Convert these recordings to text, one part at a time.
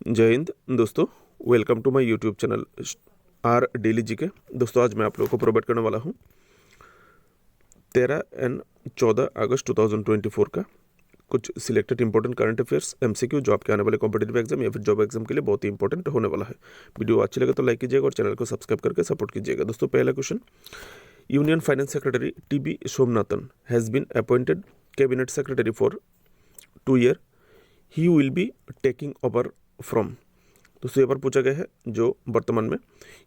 जय हिंद दोस्तों, welcome to my YouTube channel R daily G K. दोस्तों आज मैं आप लोगों को प्रोवाइड करने वाला हूँ 13 एंड 14 अगस्त 2024 का कुछ selected important current affairs MCQ जो आपके आने वाले कॉम्पिटेटिव एग्जाम या फिर जॉब एग्जाम के लिए बहुत ही इंपॉर्टेंट होने वाला है। वीडियो अच्छी लगे तो लाइक कीजिएगा और चैनल को सब्सक्राइब करके सपोर्ट कीजिएगा। दोस्तों पहला question, union finance secretary TB Somanathan has been appointed cabinet secretary for 2 year, he will be taking over from. दोस्तों यहाँ पर पूछा गया है जो वर्तमान में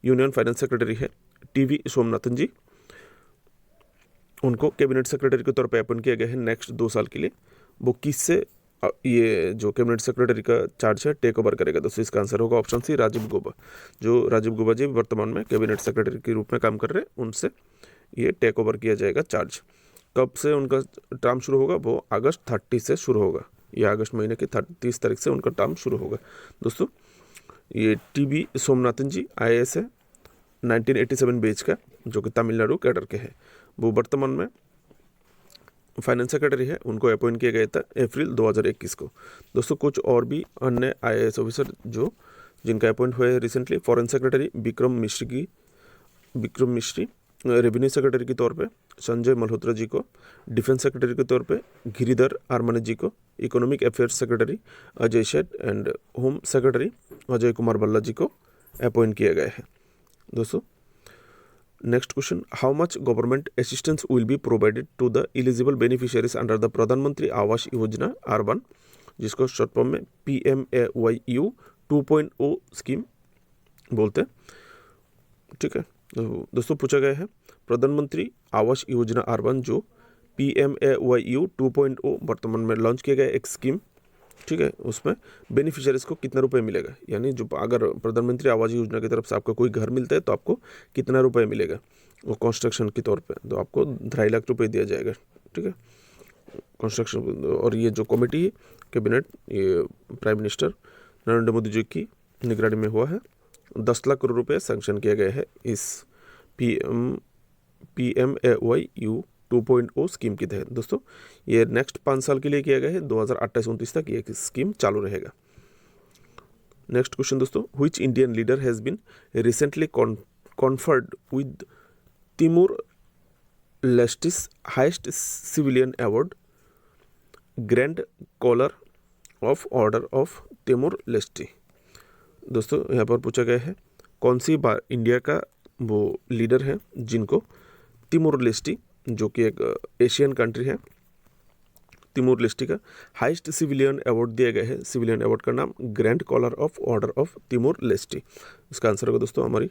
यूनियन फाइनेंस सेक्रेटरी है टीवी सोमनाथन जी, उनको कैबिनेट सेक्रेटरी के तौर पे अपॉइंट किया गया है नेक्स्ट 2 साल के लिए। वो किससे ये जो कैबिनेट सेक्रेटरी का चार्ज है टेक ओवर करेगा? दोस्तों इसका आंसर होगा ऑप्शन सी, राजीव गौबा। जो राजीव गौबा जी वर्तमान में कैबिनेट सेक्रेटरी के रूप में काम कर रहे हैं, उनसे ये टेक ओवर किया जाएगा चार्ज। कब से उनका टर्म शुरू होगा? वो अगस्त 30 से शुरू होगा, या अगस्त महीने की 30 तारीख से उनका टर्म शुरू होगा। दोस्तों ये टीबी सोमनाथन जी IAS है 1987 बैच का, जो कि तमिलनाडु कैडर के हैं। वो वर्तमान में फाइनेंस सेक्रेटरी है, उनको अपॉइंट किया गया था अप्रैल 2021 को। दोस्तों कुछ और भी अन्य IAS ऑफिसर जो जिनका अपॉइंट हुए हैं रिसेंटली, फॉरेन सेक्रेटरी विक्रम मिश्री, रेवेन्यू सेक्रेटरी के तौर पे संजय मल्होत्रा जी को, डिफेंस सेक्रेटरी के तौर पे गिरिधर आर्मने जी को, economic affairs secretary Ajay Sheth and home secretary Ajay Kumar Bhalla ji को अपॉइंट किया गया है। दोस्तों next question, how much government assistance will be provided to the eligible beneficiaries under the Pradhanmantri Awas Yojana R1, जिसको शॉर्ट फॉर्म में PMAYU 2.0 स्कीम बोलते हैं। ठीक है, तो दोस्तों पूछा गया है प्रधानमंत्री आवास योजना R1 जो PMAYU 2.0 वर्तमान में लॉन्च किया गया एक स्कीम। ठीक है, उसमें बेनिफिशियरीज को कितना रुपए मिलेगा, यानी जो अगर प्रधानमंत्री आवास योजना की तरफ से आपको कोई घर मिलता है तो आपको कितना रुपए मिलेगा वो कंस्ट्रक्शन के तौर पे? तो आपको 2.5 लाख रुपए दिया जाएगा। ठीक है, कंस्ट्रक्शन। और ये जो कमेटी है कैबिनेट, ये प्राइम मिनिस्टर नरेंद्र मोदी जी की निगरानी में हुआ है। 10 लाख करोड़ रुपये सैंक्शन किया गया है इस PMAYU 2.0 स्कीम के तहत। दोस्तों ये नेक्स्ट 5 साल के लिए किया गया है, 2028-29 तक ये स्कीम चालू रहेगा। नेक्स्ट क्वेश्चन दोस्तों, which Indian leader has been recently conferred with Timor Leste's highest civilian award grand collar of order of Timor Leste? दोस्तों यहाँ पर पूछा गया है कौन सी बार इंडिया का वो लीडर है जिनको तिमूर लेस्टी, जो कि एक एशियन कंट्री है, तिमूर लेस्टी का हाईएस्ट सिविलियन अवार्ड दिया गया है। सिविलियन अवार्ड का नाम grand collar of order of Timor Leste. इसका आंसर होगा दोस्तों हमारी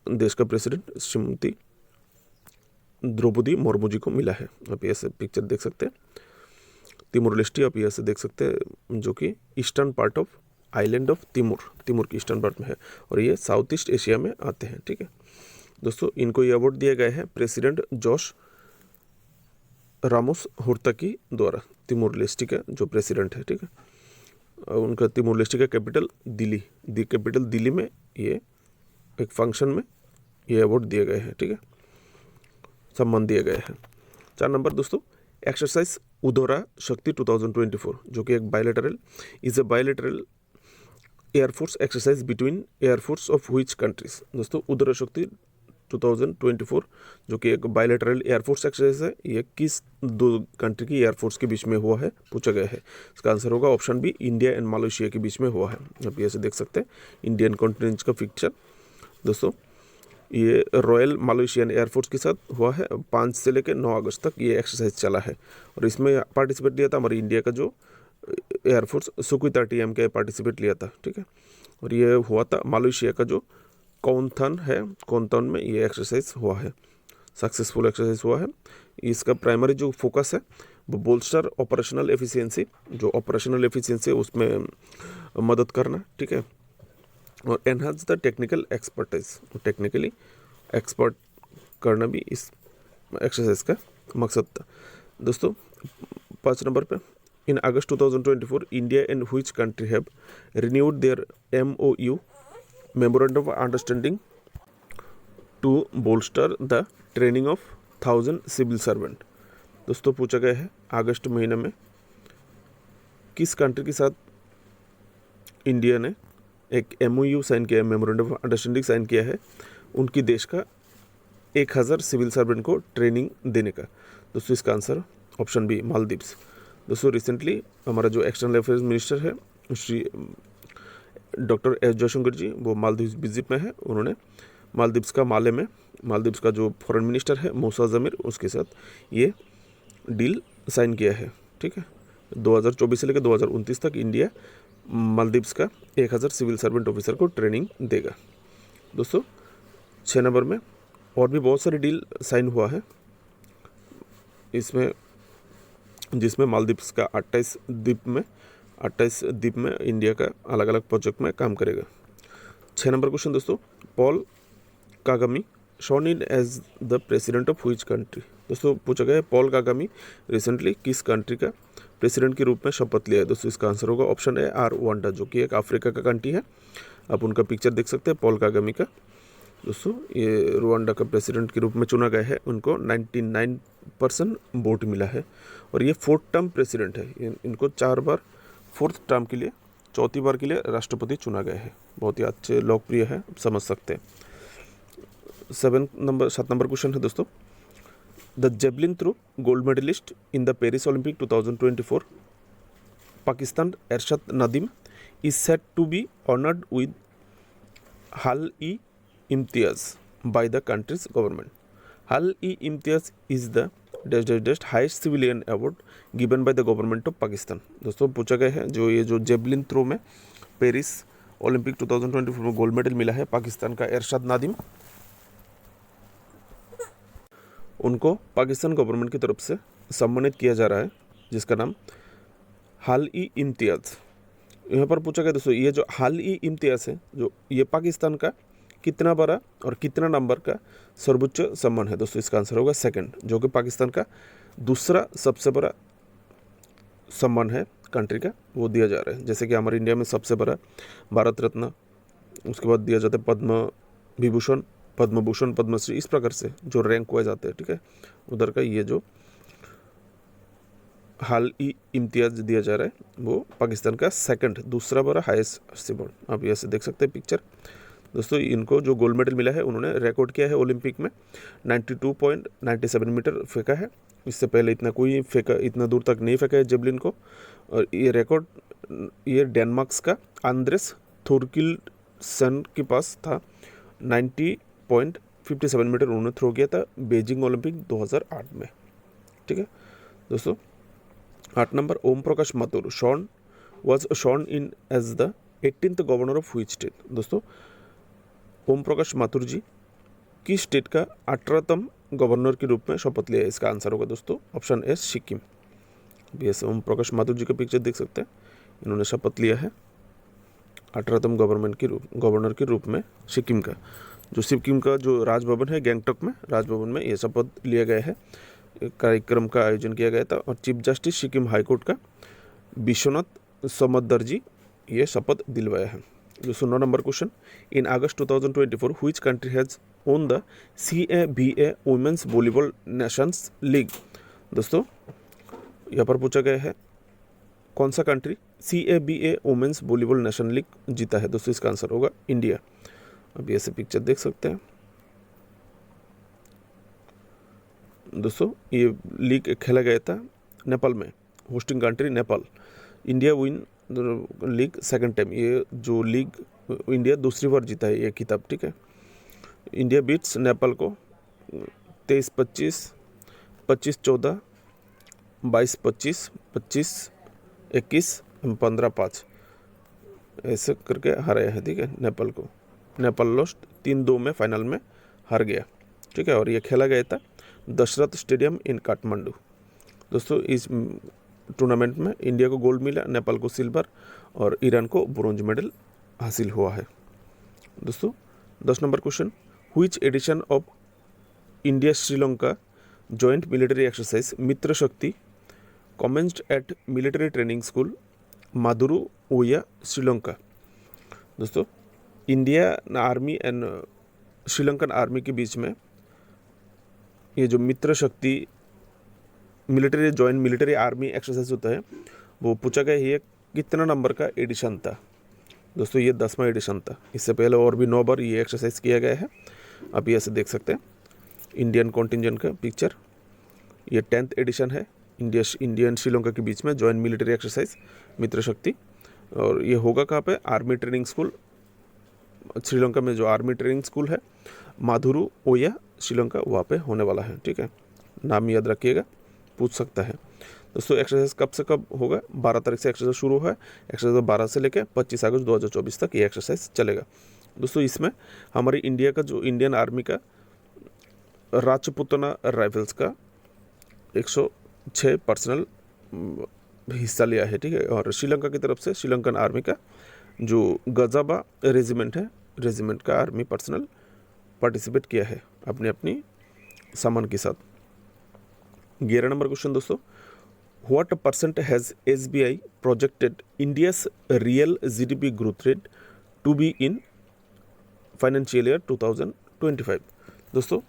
देश का प्रेसिडेंट श्रीमती द्रौपदी मुर्मू जी को मिला है। आप ये से पिक्चर देख सकते हैं तिमूर लेस्टी, आप ये से देख सकते हैं, जो कि eastern part of island of Timur की ईस्टर्न पार्ट में है, और ये साउथ ईस्ट एशिया में आते हैं। ठीक है दोस्तों, इनको ये अवार्ड दिया गया है प्रेसिडेंट जोश रामोस हुर्ता द्वारा, तिमूर लेस्टी का जो प्रेसिडेंट है। ठीक है, उनका तिमूर लेस्टी का कैपिटल दिल्ली में ये एक फंक्शन में ये अवार्ड दिया गया है। ठीक है, सम्मान दिया गया है। 4 नंबर दोस्तों, एक्सरसाइज उदोरा शक्ति 2024 जो कि एक bilateral air force exercise between air force of which countries? दोस्तों उदोरा शक्ति 2024 जो कि एक बायलैटरल एयरफोर्स एक्सरसाइज है, ये किस 2 कंट्री की एयरफोर्स के बीच में हुआ है पूछा गया है। इसका आंसर होगा option B, India and Malaysia के बीच में हुआ है। आप ये से देख सकते हैं इंडियन कॉन्टिनेंट का पिक्चर। दोस्तों ये रॉयल मलेशियन एयरफोर्स के साथ हुआ है, 5 से लेकर 9 अगस्त तक ये एक्सरसाइज चला है, और इसमें पार्टिसिपेट लिया था हमारे इंडिया का जो एयरफोर्स सुखोई 30M का पार्टिसिपेट लिया था। ठीक है, और ये हुआ था मलेशिया का जो कोंथन में ये एक्सरसाइज हुआ है, सक्सेसफुल एक्सरसाइज हुआ है। इसका प्राइमरी जो फोकस है वो बोल्स्टर ऑपरेशनल एफिशिएंसी, जो ऑपरेशनल एफिशिएंसी है उसमें मदद करना। ठीक है, और enhance the technical expertise, technically expert करना भी इस एक्सरसाइज का मकसद था। दोस्तों 5 नंबर पे, in August 2024 India and which country have renewed their MOU memorandum of understanding to bolster the training of 1000 civil servant? दोस्तों पूछा गया है अगस्त महीने में किस कंट्री के साथ इंडिया ने एक MOU साइन किया है, मेमोरेंडम ऑफ अंडरस्टैंडिंग साइन किया है उनकी देश का 1000 सिविल सर्वेंट को ट्रेनिंग देने का। दोस्तों इसका आंसर ऑप्शन बी मालदीव्स। दोस्तों रिसेंटली हमारा जो एक्सटर्नल अफेयर्स मिनिस्टर है श्री डॉक्टर एस जयशंकर जी, वो मालदीव्स विजिट में है। उन्होंने मालदीव्स का माले में मालदीव्स का जो फॉरेन मिनिस्टर है मूसा जमीर, उसके साथ ये डील साइन किया है। ठीक है, 2024 से लेकर 2029 तक इंडिया मालदीव्स का 1000 सिविल सर्वेंट ऑफिसर को ट्रेनिंग देगा। दोस्तों 6 नंबर में और भी बहुत सारी डील साइन हुआ है इसमें, जिसमें मालदीव्स का 28 द्वीप में इंडिया का अलग अलग प्रोजेक्ट में काम करेगा। 6 नंबर क्वेश्चन दोस्तों, Paul Kagame sworn in as the president of which country. दोस्तों पूछा गया है पॉल कागामी रिसेंटली किस कंट्री का प्रेसिडेंट के रूप में शपथ लिया है। दोस्तों इसका आंसर होगा ऑप्शन है रुवांडा, जो कि एक अफ्रीका का कंट्री है। आप उनका पिक्चर देख सकते हैं पॉल कागामी का। दोस्तों ये रुवांडा का प्रेसिडेंट के रूप में चुना गया है, उनको 99% वोट मिला है और ये 4th टर्म प्रेसिडेंट है। इनको 4 बार 4th टर्म के लिए, 4थी बार के लिए राष्ट्रपति चुना गया है। बहुत ही अच्छे लोकप्रिय है, आप समझ सकते हैं। 7 नंबर क्वेश्चन है दोस्तों, the javelin throw gold medallist in the Paris Olympic 2024 Pakistan Arshad Nadeem is set to be honoured with Hal-e-Imtiaz by the country's government. Hal-e-Imtiaz is the highest civilian award given by the government of Pakistan. दोस्तों पूछा गया है ये जो javelin throw में Paris Olympic 2024 में gold medal मिला है पाकिस्तान का एरशद नादिम, उनको पाकिस्तान गवर्नमेंट की तरफ से सम्मानित किया जा रहा है, जिसका नाम हाल-ई-इम्तियाज़। यहाँ पर पूछा गया दोस्तों ये जो हाल-ई-इम्तियाज़ है, जो ये पाकिस्तान का कितना बड़ा और कितना नंबर का सर्वोच्च सम्मान है। दोस्तों इसका आंसर होगा 2nd, जो कि पाकिस्तान का दूसरा सबसे बड़ा सम्मान है कंट्री का, वो दिया जा रहा है। जैसे कि हमारे इंडिया में सबसे बड़ा भारत रत्न, उसके बाद दिया जाता है पद्म विभूषण, पद्मभूषण, पद्मश्री, इस प्रकार से जो रैंक हुए जाते हैं। ठीक है, उधर का ये जो हाल-ई-इम्तियाज़ दिया जा रहा है वो पाकिस्तान का 2nd दूसरा बड़ा हाईएस्ट सिंबल। आप यहाँ से देख सकते हैं पिक्चर। दोस्तों इनको जो गोल्ड मेडल मिला है उन्होंने रिकॉर्ड किया है ओलंपिक में 92.97 मीटर फेंका है। इससे पहले इतना दूर तक नहीं फेंका है जेवलिन को। और ये रिकॉर्ड ये डेनमार्क का आंद्रेस थोरकिल्सन के पास था। 90.57 मीटर उन्होंने थ्रो किया था बीजिंग ओलंपिक 2008 में। ठीक है दोस्तों, 8 number, Om Prakash Mathur was shorn in as the 18th governor of which state. दोस्तों ओम प्रकाश माथुर जी किस स्टेट का 18वां गवर्नर के रूप में शपथ लिया है। इसका आंसर होगा दोस्तों ऑप्शन ए सिक्किम। BS ओम प्रकाश माथुर जी का पिक्चर देख सकते हैं, इन्होंने शपथ लिया है 18वां गवर्नर के रूप में सिक्किम का। जो सिक्किम का जो राजभवन है गैंगटॉक में, राजभवन में ये शपथ लिया गया है, कार्यक्रम का आयोजन किया गया था। और चीफ जस्टिस सिक्किम हाईकोर्ट का विश्वनाथ समद्दर जी ये शपथ दिलवाया है। जो 9 number question, in August 2024 which country has won the CABA women's volleyball nations league. दोस्तों यहाँ पर पूछा गया है कौन सा country CABA women's volleyball nation league जीता है। दोस्तों इसका आंसर होगा इंडिया। अब ऐसे पिक्चर देख सकते हैं। दोस्तों ये लीग खेला गया था नेपाल में, hosting country Nepal. India win league 2nd time, ये जो लीग इंडिया दूसरी बार जीता है ये खिताब। ठीक है, इंडिया बीट्स नेपाल को 23-25, 25-14, 22-25, 25-21, 15-5 ऐसे करके हराया है। ठीक है, नेपाल को। नेपाल लॉस्ट 3-2 में फाइनल में हार गया। ठीक है, और ये खेला गया था दशरथ स्टेडियम इन काठमांडू। दोस्तों इस टूर्नामेंट में इंडिया को गोल्ड मिला, नेपाल को सिल्वर और ईरान को ब्रोंज मेडल हासिल हुआ है। दोस्तों 10 number question, which edition of India Sri Lanka joint military exercise Mitra Shakti commenced at military training school Maduru Oya Sri Lanka. दोस्तों India army and Sri Lankan army के बीच में ये जो मित्र शक्ति मिलिट्री आर्मी एक्सरसाइज होता है वो पूछा गया ये कितना नंबर का एडिशन था। दोस्तों ये 10वां एडिशन था, इससे पहले और भी 9 बार ये एक्सरसाइज किया गया है। आप ये ऐसे देख सकते हैं इंडियन कॉन्टिजेंट का पिक्चर। ये 10th एडिशन है इंडियन श्रीलंका के बीच में जॉइंट मिलिट्री एक्सरसाइज मित्र शक्ति। और ये होगा कहाँ पे? आर्मी ट्रेनिंग स्कूल श्रीलंका में, जो आर्मी ट्रेनिंग स्कूल है माधुरु ओया श्रीलंका, वहाँ पे होने वाला है। ठीक है, नाम याद रखिएगा, पूछ सकता है। दोस्तों एक्सरसाइज कब से कब होगा? 12 तारीख से एक्सरसाइज शुरू है। एक्सरसाइज 12 से लेकर 25 अगस्त 2024 तक ये एक्सरसाइज चलेगा। दोस्तों इसमें हमारी इंडिया का जो इंडियन आर्मी का राजपुतना राइफल्स का 106 पर्सनल हिस्सा लिया है। ठीक है, और श्रीलंका की तरफ से श्रीलंकन आर्मी का जो गजाबा रेजिमेंट है, रेजिमेंट का आर्मी पर्सनल पार्टिसिपेट किया है अपनी अपनी सामान के साथ। 11 नंबर क्वेश्चन दोस्तों, what percent has SBI projected India's real GDP growth rate to be in financial year 2025? दोस्तों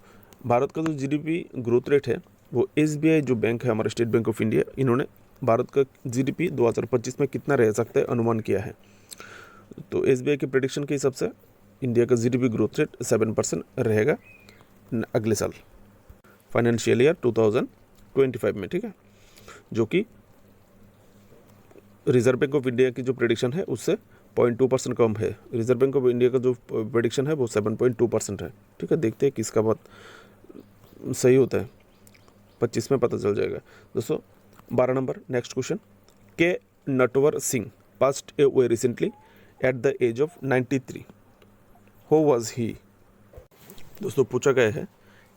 भारत का जो GDP ग्रोथ रेट है वो SBI जो बैंक है हमारा स्टेट बैंक ऑफ इंडिया, इन्होंने भारत का GDP 2025 में कितना रह सकता है अनुमान किया है। तो SBI के प्रेडिक्शन के हिसाब से इंडिया का GDP ग्रोथ रेट 7% रहेगा अगले साल फाइनेंशियल ईयर 2025 में। ठीक है, जो कि रिजर्व बैंक ऑफ इंडिया की जो प्रेडिक्शन है उससे 0.2% कम है। रिजर्व बैंक ऑफ इंडिया का जो प्रेडिक्शन है वो 7.2% है। ठीक है, देखते हैं किसका बात सही होता है, 25 में पता चल जाएगा। दोस्तों 12 number next question, K Natwar Singh passed away recently at the age of 93, who was he? दोस्तों पूछा गया है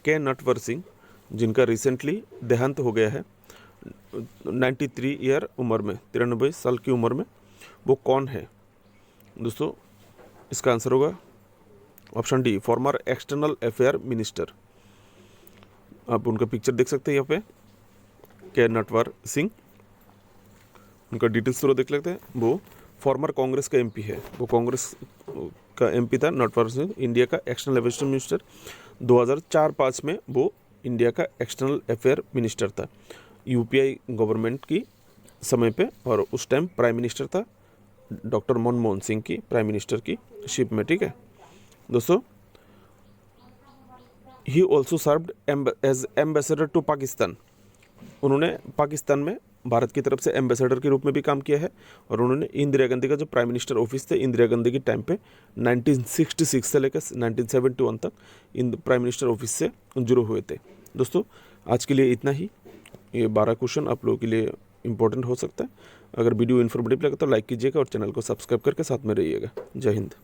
के नटवर सिंह जिनका रिसेंटली देहांत हो गया है 93 ईयर उम्र में, 93 साल की उम्र में, वो कौन है? दोस्तों इसका आंसर होगा option D, farmer external affair minister. आप उनका पिक्चर देख सकते हैं यहाँ पे, के नटवर सिंह, उनका डिटेल्स थोड़ा देख लेते हैं। वो फॉर्मर कांग्रेस का MP है, वो कांग्रेस का MP था नटवर सिंह, इंडिया का एक्सटर्नल अफेयर मिनिस्टर। 2004-05 में वो इंडिया का एक्सटर्नल अफेयर मिनिस्टर था UPI गवर्नमेंट की समय पे, और उस टाइम प्राइम मिनिस्टर था डॉक्टर मनमोहन सिंह की प्राइम मिनिस्टर की शिप में। ठीक है दोस्तों, he also served as ambassador to Pakistan. उन्होंने पाकिस्तान में भारत की तरफ से एम्बेसडर के रूप में भी काम किया है, और उन्होंने इंदिरा गांधी का जो प्राइम मिनिस्टर ऑफिस थे इंदिरा गांधी के टाइम पे 1966 से लेकर 1971 तक इन प्राइम मिनिस्टर ऑफिस से जुड़े हुए थे। दोस्तों आज के लिए इतना ही। ये 12 क्वेश्चन आप लोगों के लिए इंपॉर्टेंट हो सकता है। अगर वीडियो इन्फॉर्मेटिव लगे तो लाइक कीजिएगा और चैनल को सब्सक्राइब करके साथ में रहिएगा। जय हिंद।